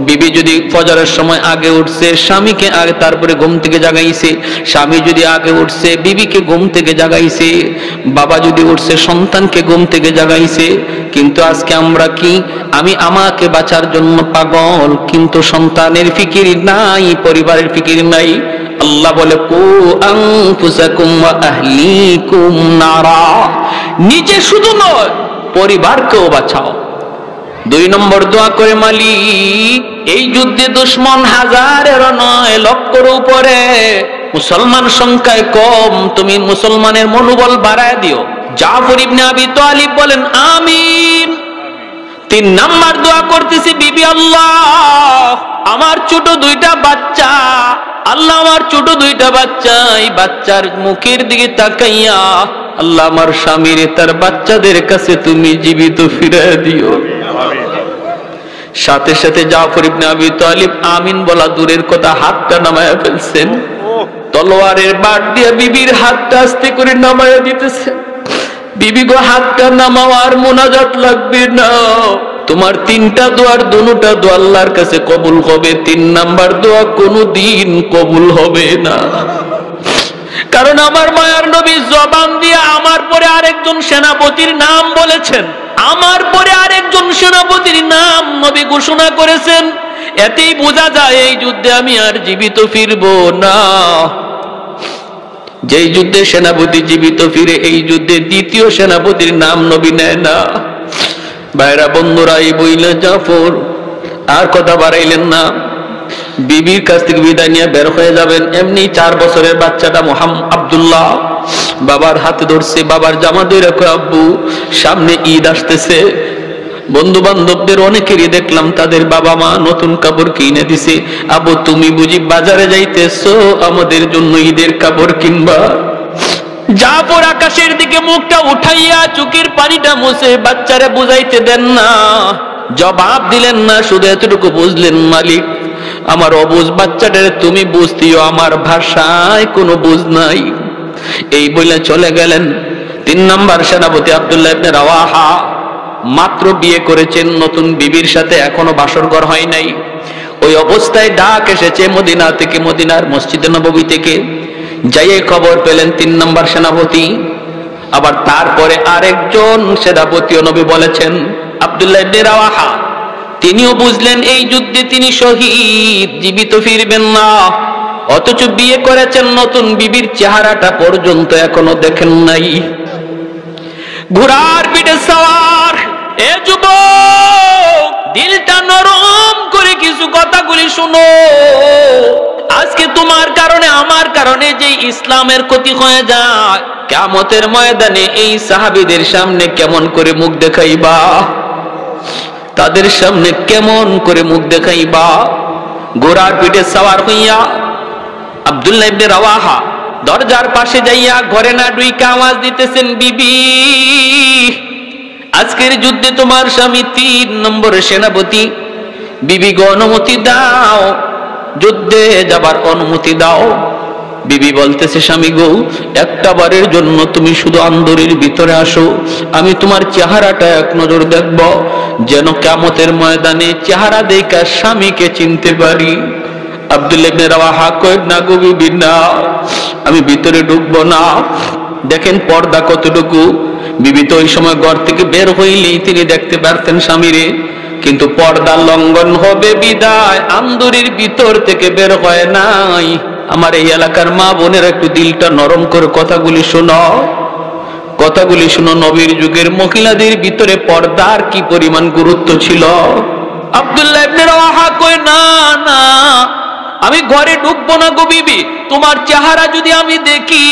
বিবি যদি ফজরের সময় আগে উঠছে, স্বামীকে আগে তারপরে ঘুম থেকে জাগাইছে। স্বামী যদি আগে উঠছে, বিবিকে ঘুম থেকে জাগাইছে। বাবা যদি উঠছে, সন্তানকে ঘুম থেকে জাগাইছে। কিন্তু আজকে আমরা কি, আমি আমাকে বাঁচার জন্য পাগল, কিন্তু সন্তানের ফিকির নাই, পরিবারের ফিকির নাই। আল্লাহ বলে, কু আনফুসাকুম ওয়া আহলিকুম নারা, নিজে শুধু নয় পরিবারকেও বাঁচাও। 2 নম্বর দোয়া করে, মালিক এই যুদ্ধে দুশমন হাজারেরও নয়, লক্ষের উপরে, মুসলমান সংখ্যায় কম, তুমি মুসলমানের মনোবল বাড়ায় দিও। জাফর ইবনে আবি তালিব বলেন আমিন। 3 নম্বর দোয়া করতেছি, বিবি আল্লাহ আমার ছোট 2টা বাচ্চা, আল্লাহ আমার ছোট 2টা বাচ্চা, এই বাচ্চার মুখের দিকে তাকাইয়া আল্লাহ আমার স্বামীর তার বাচ্চাদের কাছে তুমি জীবিত ফিরিয়ে দিও। সাথে সাথে জাফর ইবনে আবি তালিব আমিন বলা দূরের কথা, হাতটা নামায়া ফেলছেন। তলোয়ারের বাট দিয়ে বিবির হাতটা আস্তে করে নামায়া দিতেছে। বিবি গো, হাতটা নামাও, আর মুনাজাত লাগবে না। তোমার 3টা দোয়ার 2টা দোয়া আল্লাহর কাছে কবুল হবে, 3 নাম্বার দোয়া কোনদিন কবুল হবে না। কারণ আমার মায়ার নবী জবান দিয়ে আমার পরে আরেকজন সেনাপতির নাম বলেছেন, আমার পরে আরেকজন সেনাপতির নাম নবী ঘোষণা করেছেন। এতেই বোঝা যায় এই যুদ্ধে আমি আর জীবিত ফিরবো না। যেই যুদ্ধে সেনাপতি জীবিত ফিরে, এই যুদ্ধে দ্বিতীয় সেনাপতির নাম নবী নেয় না। ভাইরা বন্ধুরা, এই বইলে জাফর আর কথা বাড়াইলেন না। বিবির কাছ থেকে বিদায় নিয়ে বের হয়ে যাবেন। এমনি 4 বছরের বাচ্চাটা আব্দুল্লাহ বাবার হাতে ধরছে, বাবার জামা ধরে রাখো, আব্বু সামনে ঈদ আসতেছে। বন্ধু বান্ধবদের অনেকেরই দেখলাম তাদের বাবা মা নতুন কাপড় কিনে দিছে। আব্বু তুমি বুঝি বাজারে যাইতেছো আমাদের জন্য ঈদের কাপড় কিনবা? জাফর আকাশের দিকে মুখটা উঠাইয়া চোখের পানিটা মুছে বাচ্চারে বুঝাইতে দেন না, জবাব দিলেন না, শুধু এতটুকু বুঝলেন, মালিক আমার অবুঝ বাচ্চাটারে তুমি বুঝতিও, আমার ভাষায় কোনো বুঝ নাই। এই বলে চলে গেলেন। 3 নম্বর সেনাপতি আব্দুল্লাহ ইবনে রাওয়াহা মাত্র বিয়ে করেছেন, নতুন বিবির সাথে এখনো বাসর ঘর হয় নাই। ওই অবস্থায় ডাক এসেছে মদিনা থেকে, মদিনার মসজিদে নববী থেকে। যাইয়ে খবর পেলেন 3 নম্বর সেনাপতি। আবার তারপরে আরেকজন সেনাপতিও নবী বলেছেন, আব্দুল্লাহ ইবনে রাওয়াহা। তিনিও বুঝলেন এই যুদ্ধে তিনি শহীদ, জীবিত ফিরবেন না। অথচ বিয়ে করেছেন, নতুন বিবির চেহারাটা পর্যন্ত এখনো দেখেন নাই। ঘোড়ার পিঠে সওয়ার এ যুবক, দিলটা নরম করে কিছু কথাগুলি শুনো। আজকে তোমার কারণে আমার কারণে যে ইসলামের ক্ষতি হয়ে যায়, কিয়ামতের ময়দানে এই সাহাবীদের সামনে কেমন করে মুখ দেখাইবা? তাদের সামনে কেমন করে মুখ দেখাইবা? ঘোড়ার পিঠে সওয়ার হইয়া আব্দুল্লাহ ইবনে রাওয়াহা দরজার পাশে যাইয়া ঘরে না ঢুইকা আওয়াজ দিতেছেন, বিবি আজকের যুদ্ধে তোমার স্বামী 3 নম্বর সেনাপতি, বিবি গো অনুমতি দাও, যুদ্ধে যাবার অনুমতি দাও। বিবি বলতেছে, স্বামী গো একটা বারের জন্য তুমি শুধু আন্দরের ভিতরে আসো, আমি তোমার চেহারাটা এক নজর দেখব, যেন কিয়ামতের ময়দানে চেহারা দেখা স্বামীকে চিনতে পারি। আব্দুল্লাহ ইবনে রাওয়াহা কয়, না গো বিবি না, আমি ভিতরে ঢুকবো না। দেখেন পর্দা কতটুকু। বিবি তো ওই সময় ঘর থেকে বের হইলেই তিনি দেখতে পারতেন স্বামীরে, কিন্তু পর্দা লঙ্ঘন হবে বিদায় আন্দরের ভিতর থেকে বের হয় নাই। আমার এই এলাকার মা বোনের একটু দিলটা নরম করে কথাগুলি শোনো, কথাগুলি শোনো। নবীর যুগের মহিলাদের ভিতরে পর্দার কি পরিমাণ গুরুত্ব ছিল। আব্দুল্লাহ ইবনে রাওয়াহা কয়, না না, আমি ঘরে ঢুকবো না গো বিবি, তোমার চেহারা যদি আমি দেখি,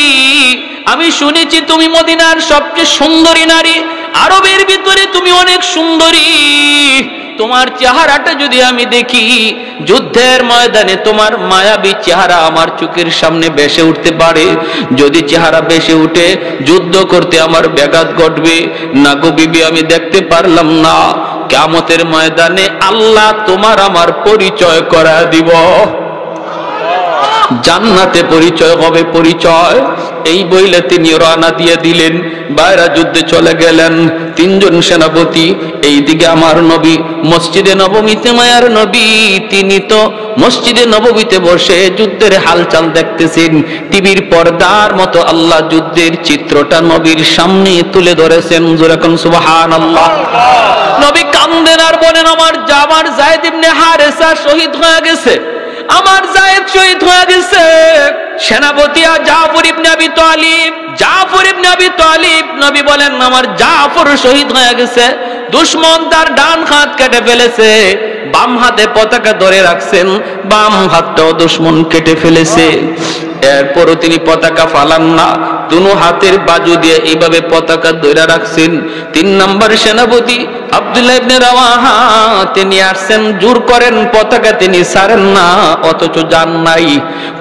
আমি শুনেছি তুমি মদিনার সবচেয়ে সুন্দরী নারী, আরবের ভিতরে তুমি অনেক সুন্দরী, তোমার চেহারাটা যদি আমি দেখি, যুদ্ধের ময়দানে তোমার মায়াবী চেহারা আমার চোখের সামনে ভেসে উঠতে পারে, যদি চেহারা ভেসে উঠে যুদ্ধ করতে আমার ব্যাঘাত ঘটবে। না গো বিবি, আমি দেখতে পারলাম না, কিয়ামতের ময়দানে আল্লাহ তোমার আমার পরিচয় করা দিব, জান্নাতে পরিচয় হবে পরিচয়। এই বইলে তিনি রওনা দিয়ে দিলেন, বাইরা যুদ্ধে চলে গেলেন 3 জন সেনাপতি। এইদিকে আমার নবী মসজিদে নববীতে, মায়ার নবী তিনি তো মসজিদে নববীতে বসে যুদ্ধের হালচাল দেখতেছেন। টিভির পর্দার মতো আল্লাহ যুদ্ধের চিত্রটা নবীর সামনে তুলে ধরেছেন। জোরে কোন সুবহানাল্লাহ। নবী কান্দেন আর বলেন, আমার যায়েদ ইবনে হারেসা শহীদ হয়ে গেছে, আমার যায়েদ শহীদ হয়ে গেছে। সেনাপতি জাফর ইবনে আবি তালিব, নবী বলেন, আমার জাফর শহীদ হয়ে গেছে। দুশমন তার ডান হাত কেটে ফেলেছে, বাম হাতে পতাকা ধরে রাখছেন, বাম হাতটাও দুশমন কেটে ফেলেছে। এরপরও তিনি পতাকা ফালান না, দুনো হাতের বাজু দিয়ে এইভাবে পতাকা ধরে রাখছেন। 3 নম্বর সেনাপতি আব্দুল্লাহ ইবনে রাওয়াহা তিনি আসছেন, জোর করেন পতাকা তিনি ছাড়েন না, অথচ জান নাই,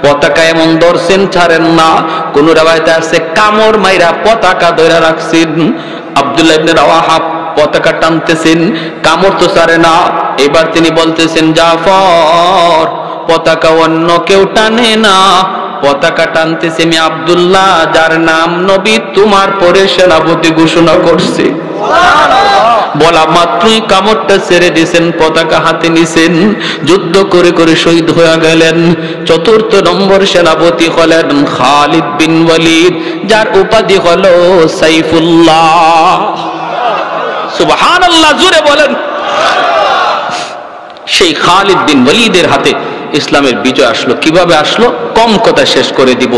পতাকা এমন ধরছেন ছাড়েন না। কোন রাওয়ায়াতে আছে কামড় মাইরা পতাকা ধরে রাখছেন। আব্দুল্লাহ ইবনে রাওয়াহা পতাকা টানতেছেন, কামড় তো ছাড়ে না। এবার তিনি বলতেছেন, জাফর পতাকা অন্য কেউ টানে না, পতাকা টানতেছে আমি আব্দুল্লাহ, যার নাম নবী তোমার পরে সেনাপতি ঘোষণা করছে। বলা মাত্রই কামড়টা ছেড়ে দিয়েছেন, পতাকা হাতে নিছেন, যুদ্ধ করে করে শহীদ হয়ে গেলেন। 4 নম্বর সেনাপতি হলেন খালিদ বিন ওয়ালিদ, যার উপাধি হলো সাইফুল্লাহ। সুবহানাল্লাহ, জোরে বলেন। সেই খালিদ বিন ওয়ালিদের হাতে ইসলামের বিজয় আসলো। কিভাবে আসলো? কম কথা শেষ করে দিব,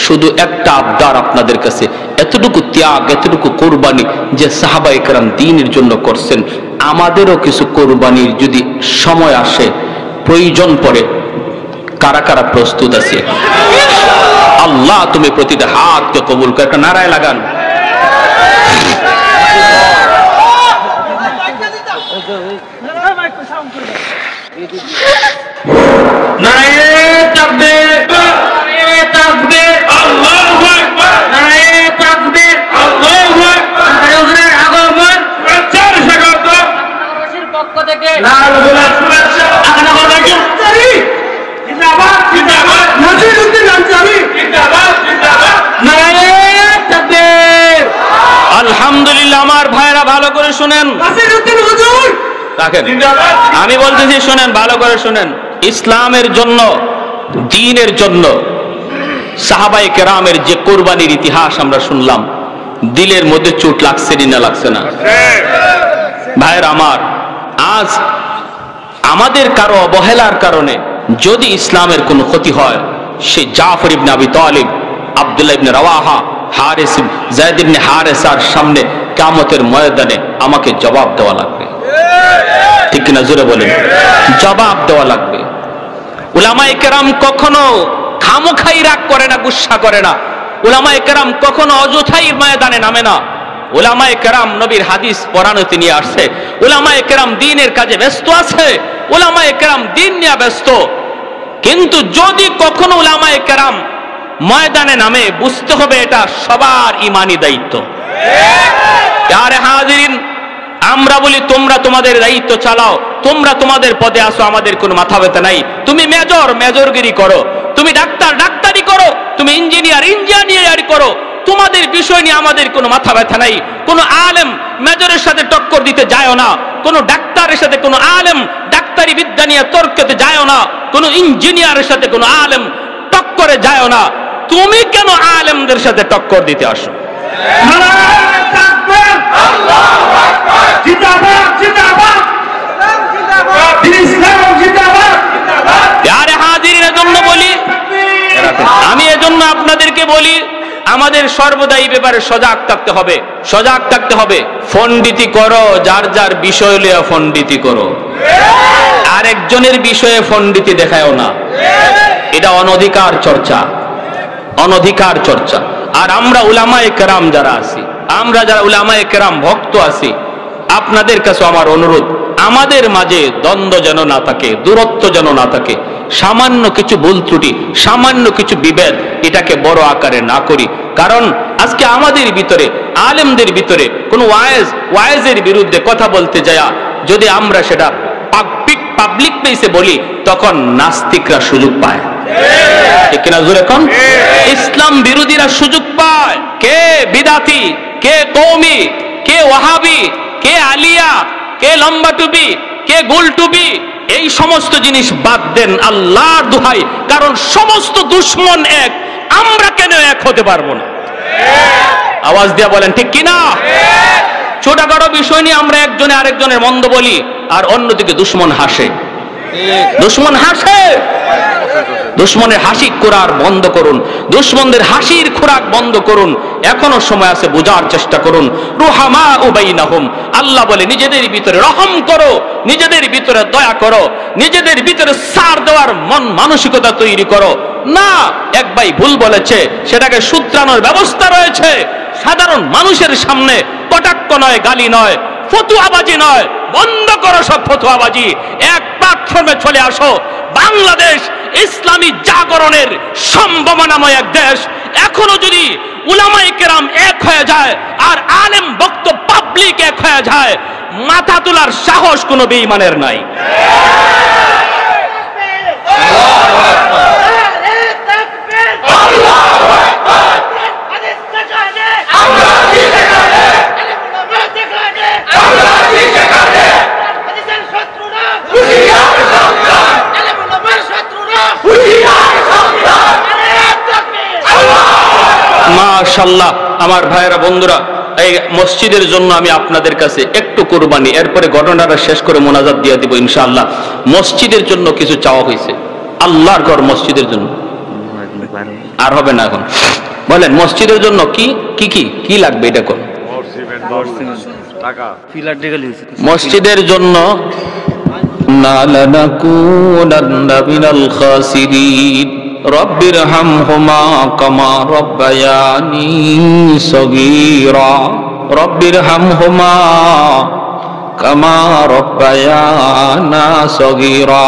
শুধু একটা আবদার আপনাদের কাছে, এতটুকু ত্যাগ, এতটুকু কোরবানি যে সাহাবায়ে কেরাম দ্বীনের জন্য করছেন, আমাদেরও কিছু কোরবানির যদি সময় আসে, প্রয়োজন পড়ে, কারা কারা প্রস্তুত আছে? আল্লাহ তুমি প্রতিটা হাতকে কবুল করে, একটা নারায় লাগান। আলহামদুলিল্লাহ। আমার ভাইরা ভালো করে শুনেন, আমি বলতেছি শুনেন, ভালো করে শুনেন। ইসলামের জন্য, দ্বীনের জন্য সাহাবায়ে কেরামের যে কোরবানির ইতিহাস আমরা শুনলাম, দিলের মধ্যে চোট লাগছে না লাগছে না? ভাইরা আমার, আজ আমাদের কারো অবহেলার কারণে যদি ইসলামের কোনো ক্ষতি হয়, সে জাফর ইবনে আবি তালিব, আব্দুল্লাহ ইবনে রাওয়াহা, হারিস, যায়েদ ইবনে হারেসার সামনে কিয়ামতের ময়দানে আমাকে জবাব দেওয়া লাগবে। ঠিক কিনা? জোরে বলেন, জবাব দেওয়া লাগবে। উলামায়ে কেরাম কখনো খামোখাই রাগ করে না, গুসা করে না। উলামায়ে কেরাম কখনো অযথাই ময়দানে নামে না। উলামায়ে কেরাম নবীর হাদিস পড়ানোতে নিয়ে আসছে, উলামায়ে কেরাম দ্বীনের কাজে ব্যস্ত আছে, উলামায়ে কেরাম দ্বীন নিয়ে ব্যস্ত। কিন্তু যদি কখনো উলামায়ে কেরাম ময়দানে নামে বুঝতে হবে এটা সবার ইমানি দায়িত্ব। আরে হাজিরিন, আমরা বলি তোমরা তোমাদের দায়িত্ব চালাও, তোমরা তোমাদের পদে আসো, আমাদের কোনো মাথা ব্যথা নাই। তুমি মেজরগিরি করো, তুমি ডাক্তারি করো, তুমি ইঞ্জিনিয়ারি করো, তোমাদের বিষয় নিয়ে আমাদের কোনো মাথা ব্যথা নাই। কোনো আলেম মেজরের সাথে টক্কর দিতে যায় না, কোনো ডাক্তারের সাথে কোনো আলেম ডাক্তারি বিদ্যা নিয়ে তর্কতে যায় না, কোনো ইঞ্জিনিয়ারের সাথে কোনো আলেম টক্করে যায় না। তুমি কেন আলেমদের সাথে টক্কর দিতে আসো? আমি এজন্য আপনাদেরকে বলি, আমাদের সর্বদা এই ব্যাপারে সজাগ থাকতে হবে। ফন্ডিতি করো, যার যার বিষয় লইয়া ফন্ডিতি করো, আরেকজনের বিষয়ে ফন্ডিতি দেখায়ও না। এটা অনধিকার চর্চা। আর আমরা উলামায়ে কেরাম যারা আছি, যারা উলামায়ে কেরাম ভক্ত আছি, আপনাদের কাছে আমার অনুরোধ, আমাদের মাঝে দ্বন্দ্ব যেন না থাকে, দূরত্ব যেন না থাকে। সামান্য কিছু ভুল ত্রুটি, সামান্য কিছু বিভেদ, এটাকে বড় আকারে না করি। কারণ আজকে আমাদের ভিতরে, আলেমদের ভিতরে কোন ওয়াইজের বিরুদ্ধে কথা বলতে যায়, যদি আমরা সেটা পাবলিক প্লেসে বলি, তখন নাস্তিকরা সুযোগ পায়। ঠিক কিনা জোরে কোন? ইসলাম বিরোধীরা সুযোগ পায়। কে বিদাতি, কে কওমি, কে ওয়াহাবি, কে আলিয়া, কে লম্বা টুপি, কে গোল টুপি, এই সমস্ত জিনিস বাদ দেন আল্লাহর দোহাই। কারণ সমস্ত দুশ্মন এক, আমরা কেন এক হতে পারবো না? আওয়াজ দিয়া বলেন ঠিক কিনা? ছোটখাটো বিষয় নিয়ে আমরা একজনে আরেকজনের মন্দ বলি, আর অন্যদিকে দুশ্মন হাসে। দুশ্মনের হাসি খোরাক বন্ধ করুন, দুশ্মনদের হাসির খোরাক বন্ধ করুন। এখনো সময় আছে, বোঝার চেষ্টা করুন। রুহামা উবাইনাহুম, আল্লাহ বলে নিজেদের ভিতরে রহম করো, নিজেদের ভিতরে দয়া করো, নিজেদের ভিতরে ছাড় দেওয়ার মন মানসিকতা তৈরি করো। না, এক ভাই ভুল বলেছে, সেটাকে শুধরানোর ব্যবস্থা রয়েছে। সাধারণ মানুষের সামনে কটাক্ষ নয়, গালি নয়, ফতুয়াবাজি নয়, বন্ধ করো সব ফতুয়াবাজি। এক প্ল্যাটফর্মে চলে আসো। বাংলাদেশ ইসলামী জাগরণের সম্ভাবনাময় এক দেশ। এখনো যদি উলামায়ে কেরাম এক হয়ে যায় আর আলেম বক্ত পাবলিক এক হয়ে যায়, মাথা তোলার সাহস কোনো বেঈমানের নাই। মাশাআল্লাহ, আমার ভাইয়েরা, বন্ধুরা, এই মসজিদের জন্য আমি আপনাদের কাছে একটু কুরবানি, এরপরে ঘটনাটা শেষ করে মোনাজাত দিয়ে দিব ইনশাআল্লাহ। মসজিদের জন্য কিছু চাওয়া হয়েছে, আল্লাহর ঘর মসজিদের জন্য। আর হবে না এখন, বলেন মসজিদের জন্য কি কি কি কি লাগবে? এটা কোন মসজিদের জন্য রব্বিরহামহুমা কামা রব্বায়ানি সগীরা, রব্বিরহামহুমা কামা রব্বায়ানা সগীরা।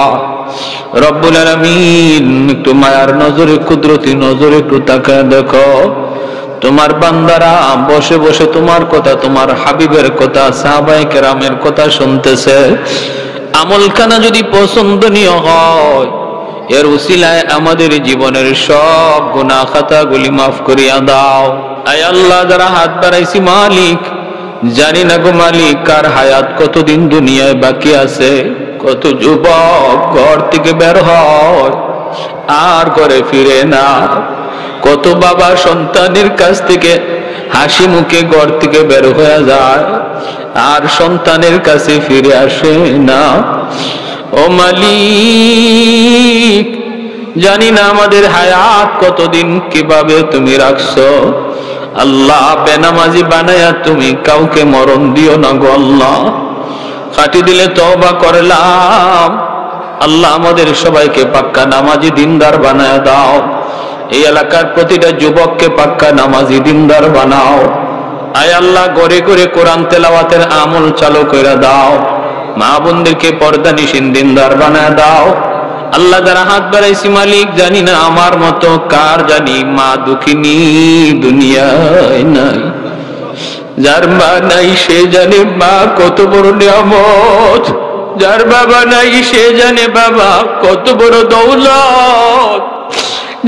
রব্বুল আলামিন, একটু মায়ার নজরে, কুদরতি নজরে একটু তাকায় দেখো, তোমার বান্দারা বসে বসে তোমার কথা, তোমার হাবিবের কথা, সাহাবায়ে কেরামের কথা শুনতেছে। আমলখানা যদি পছন্দনীয় হয়, এর উসিলায় আমাদের জীবনের সব গুনাহ খাতাগুলি মাফ করিয়া দাও। আয় আল্লাহ, যারা হাত বাড়াইছি মালিক, জানি না গো মালিক, কার হায়াত কতদিন দুনিয়ায় বাকি আছে। কত যুবক ঘর থেকে বের হয় আর ঘরে ফিরে না, কত বাবা সন্তানের কাছ থেকে হাসি মুখে ঘর থেকে বের হয়ে যায় আর সন্তানের কাছে ফিরে আসে না। ও মালিক, জানি না আমাদের হায়াত কতদিন কিভাবে তুমি রাখছো। আল্লাহ, বেনামাজি বানায়া তুমি কাউকে মরণ দিও না গো আল্লাহ। খাটি দিলে তওবা করলাম, আল্লাহ আমাদের সবাইকে পাক্কা নামাজি দিনদার বানায়া দাও। এই এলাকার প্রতিটা যুবককে পাক্কা নামাজি দিনদার বানাও। আয় আল্লাহ, ঘরে ঘরে কোরআন তেলাওয়াতের আমল চালু করে দাও। মা বোনদেরকে পর্দানিশীন দিনদার বানায় দাও। আল্লাহ যারা হাত বাড়াইছি মালিক, জানি না আমার মতো কার জানি মা দুঃখিনী দুনিয়ায় নাই। যার মা নাই সে জানে মা কত বড় নিয়ামত, যার বাবা নাই সে জানে বাবা কত বড় দৌলত।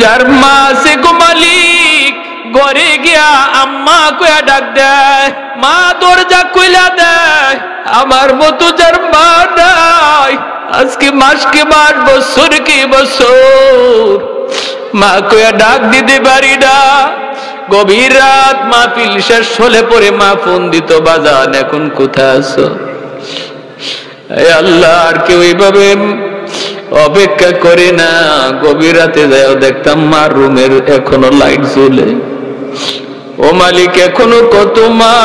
যার মা আছে গো মালিক, ঘরে গিয়া আম্মা কয়া ডাক দেয়, মা দরজা কইলা দেয়। আমার মতো যার মা নাই, আজকে মাসকে মাস বছর কি বছর মা কয়া ডাক দিতে পারি না। গভীর রাত মাহফিল শেষ হলে পরে মা ফোন দিত, বাজান এখন কোথায় আছো? আল্লাহ, আর কেউ এইভাবে অপেক্ষা করে না। গভীর রাতে যাও দেখতাম মার রুমের এখনো লাইট জ্বলে। ও মালিক, এখনো কত মা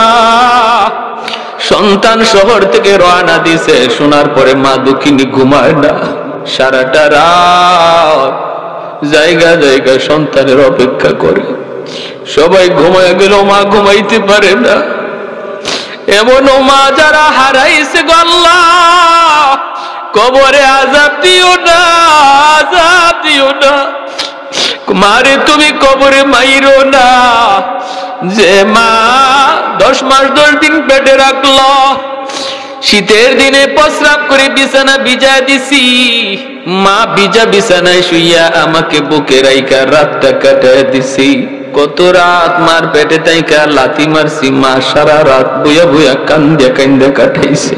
সন্তান শহর থেকে রওনা দিছে, শোনার পরে মা দুঃখিনী ঘুমায় না। সারাটা রাত জায়গা জায়গা সন্তানের অপেক্ষা করে। সবাই ঘুমায় গেল, মা ঘুমাইতে পারে না। এমন মা যারা হারাইছে গো আল্লাহ, কবরে আযাব দিও না, আযাব দিও না। মারে তুমি কবরে মাইরো না। যে মা 10 মাস 10 দিন পেটে রাখলো, শীতের দিনে প্রস্রাব করে বিছানা ভিজায় দিছি, মা ভিজা বিছানায় শুইয়া আমাকে বুকে রাইখা রাতটা কাটায় দিছি। কত রাত মার পেটে তাইকা লাথি মারছি, মা সারা রাত বইয়া বইয়া কান্দে কান্দে কাটাইছে।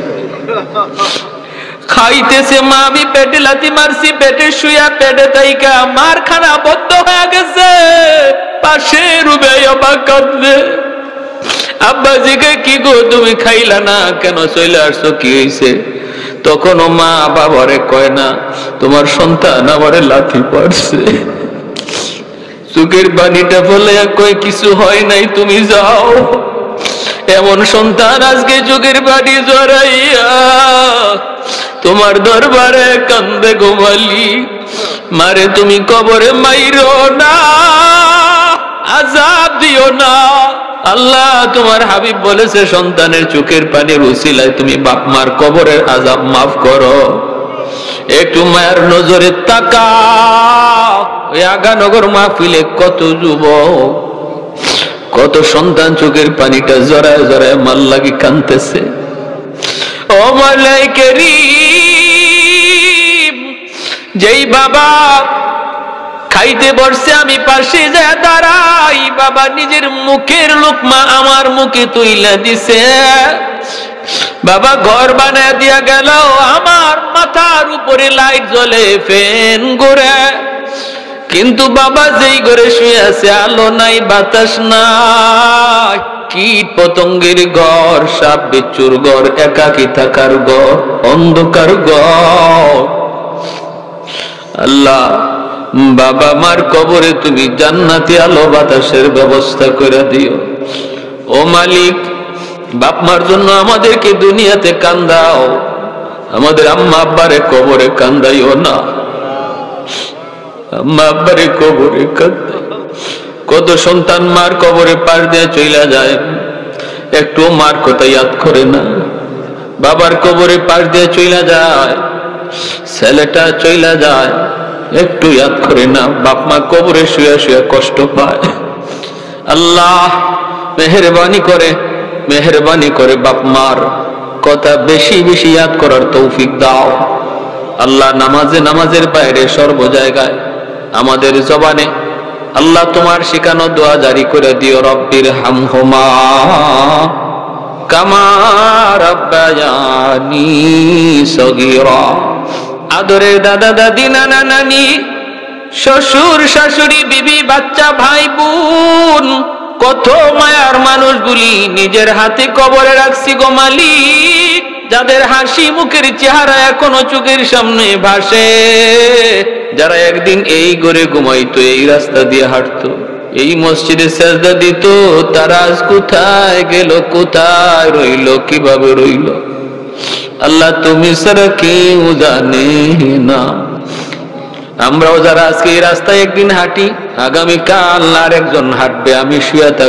খাইতেছে মা, আমি পেটে লাথি মারছি, পেটে শুইয়া পেটে তাইকা মার খানা বন্ধ হয়ে গেছে। পাশে রুবে অবাক কাঁদবে। আব্বা জিগে, কি গো তুমি খাইলা না কেন, চলে আসছো, কি হয়েছে? তখনও মা বাবারে কয় না, তোমার সন্তান আমারে লাথি পারছে। চোখের পানিটা ফেলে কয়, কিছু হয় নাই, তুমি যাও। এমন সন্তান আজকে চোখের পানি জড়াইয়া তোমার দরবারে কান্দে গো মালিক। মারে তুমি কবরে মাইরো না, আযাব দিও না। আল্লাহ, তোমার হাবিব বলেছে সন্তানের চোখের পানির উসিলায় তুমি বাপ মার কবরের আযাব মাফ করো। একটু মায়ের নজরে তাকাও। ওই আগানগর মাহফিলে কত যুবক, কত সন্তান চোখের পানিটা জড়ায় জড়ায় মাল লাগি কাঁদতেছে। ও মাওলাই কারীম, যেই বাবা খাইতে বসছে আমি পাশে যায় দাঁড়াই, বাবা নিজের মুখের লোকমা আমার মুখে তুইলা দিছে। বাবা ঘর বানায় দিয়া গেল, আমার মাথার উপরে লাইট জ্বলে, ফ্যান ঘুরে, কিন্তু বাবা যেই ঘরে শুয়ে আছে আলো নাই, বাতাস নাই। কীট পতঙ্গের ঘর, সাপ বিচ্ছুর ঘর, একাকী থাকার ঘর, অন্ধকার ঘর। আল্লাহ, বাবা মার কবরে তুমি জান্নাতি আলো বাতাসের ব্যবস্থা করে দিও। ও মালিক, বাপ মার জন্য আমাদেরকে দুনিয়াতে কান্দাও, আমাদের আম্মা আব্বারে কবরে কান্দাইও না। আম্মা আব্বারে কবরে কান্দাই। কত সন্তান মার কবরে পাশ দিয়ে চইলা যায়, একটু মার কথা ইয়াদ করে না। বাবার কবরে পাশ দিয়ে চইলা যায়, ছেলেটা চইলা যায়, একটু ইয়াদ করে না। বাপ মা কবরে শুয়ে শুয়ে কষ্ট পায়। আল্লাহ মেহেরবানি করে, মেহেরবানি করে বাপ মার কথা বেশি বেশি ইয়াদ করার তৌফিক দাও। আল্লাহ, নামাজে নামাজের বাইরে সর্ব জায়গায় আমাদের জবানে আল্লাহ তোমার শিখানো দোয়া জারি করে দিও। রব্বির হামহুমা কামা রাব্বায়ানি সগীরা। আদরের দাদা দাদি, নানা নানি, শ্বশুর শাশুড়ি, বিবি বাচ্চা, ভাই বোন, কত মায়ার মানুষগুলি নিজের হাতে কবরে রাখছি গো মালিক। যাদের হাসি মুখের চেহারা এখনো চোখের সামনে ভাসে, যারা একদিন এই ঘরে ঘুমাইতো, এই রাস্তা দিয়ে হাঁটতো, এই মসজিদে সাজদা দিত, তারা আজ কোথায় গেল, কোথায় রইল, কিভাবে রইল? আল্লাহ তুমি ছাড়া কেউ জানে না। আমরাও যারা আজকে এই রাস্তায় একদিন হাঁটি, আগামীকাল আর একজন হাঁটবে, আমি শুয়ে থাকবো।